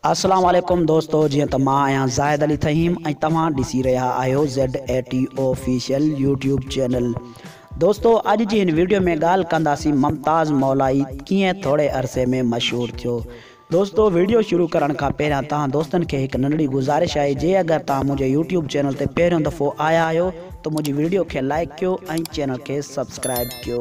अस्सलाम वालेकुम दोस्तों, जी तो मां आहियां ज़ाहिद अली थहीम ऐं तव्हां ॾिसी रहिया आहियो ZAT ऑफिशियल यूट्यूब चैनल। दोस्तों अॼु जी हिन वीडियो में ॻाल्हि कंदासीं मुमताज़ मौलाई कीअं थोरे अरसे में मशहूर थियो। दोस्तों वीडियो शुरू करण खां पहिरियां तव्हां दोस्तनि खे हिकु नंढड़ी गुज़ारिश आहे, जे अगरि तव्हां मुंहिंजे यूट्यूब चैनल ते पहिरियों दफ़ो आया आहियो त मुंहिंजी वीडियो खे लाइक कयो ऐं चैनल खे सब्सक्राइब कयो।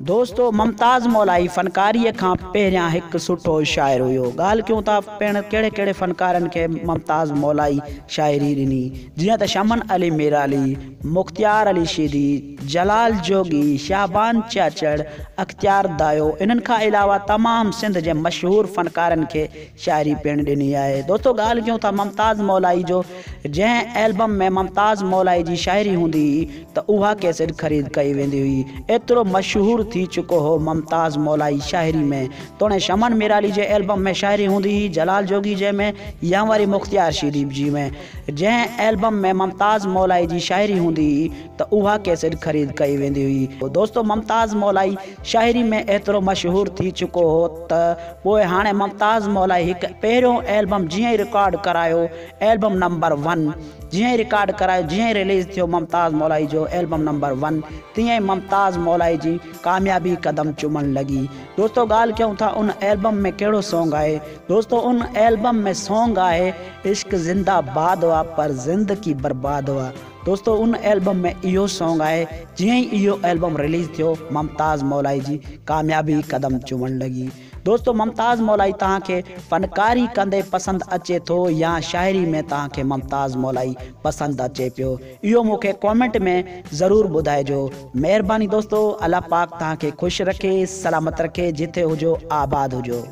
दोस्तों मुमताज़ मौलाई फ़नकारीअ खां पहिरियां हिकु सुठो शाइर हुयो। ॻाल्हि कयूं था पिण कहिड़े कहिड़े फ़नकारनि खे मुमताज़ मौलाई शाइरी ॾिनी, जीअं त शमन अली मीराली, मुख्तियार अली शीदी, जलाल जोगी, शाहबान चाचड़, अख्तियार दायो। इन्हनि खां अलावा तमामु सिंध जे मशहूरु फ़नकारनि खे शाइरी पिण ॾिनी आहे। दोस्तों ॻाल्हि कयूं था मुमताज़ मौलाई जो, जंहिं एल्बम में मुमताज़ मौलाई जी शाइरी हूंदी हुई त उहा कैसेट ख़रीद कई वेंदी हुई। एतिरो मशहूरु थी चुको हो मुमताज़ मौलाई शाइरी में। तोड़े शमन मीराली जे एल्बम में शाइरी हूंदी हुई, जलाल जोगी जे में या वरी मुख्तियार शीदी जी में। जंहिं एल्बम में मुमताज़ मौलाई जी शाइरी हूंदी हुई त उहा कैसेट ख़रीद कई वेंदी हुई। दोस्तों मुमताज़ मौलाई शाइरी में एतिरो मशहूरु थी चुको हो त पोइ हाणे मुमताज़ मौलाई हिकु पहिरियों एल्बम जीअं ई रिकॉर्ड करायो, एल्बम नंबर 1 जीअं ई रिकॉर्ड करायो, जीअं ई रिलीज़ थियो मुमताज़ मौलाई जो एल्बम नंबर 1, तीअं ई मुमताज़ मौलाई जी कामयाबी कदम चुमण लगी। दोस्तों ॻाल्हि कयूं था उन एल्बम में कहिड़ो सॉन्ग आहे। दोस्तों उन एल्बम में सॉन्ग आहे इश्क जिंदाबाद हुआ पर ज़िंदगी बर्बाद हुआ। दोस्तों उन एल्बम में इहो सॉन्ग आहे। जीअं ई इहो एल्बम रिलीज़ थियो मुमताज़ मौलाई जी कामयाबी कदम चुमण लगी। दोस्तों मुमताज़ मौलाई तव्हांखे फ़नकारी कंदे पसंदि अचे थो या शाइरी में तव्हांखे मुमताज़ मौलाई पसंदि अचे पियो, इहो मूंखे कॉमेंट में ज़रूरु ॿुधाइजो। महिरबानी दोस्तों, अल्लाह पाक तव्हांखे ख़ुशि रखे, सलामत रखे, जिथे हुजो आबाद हुजो।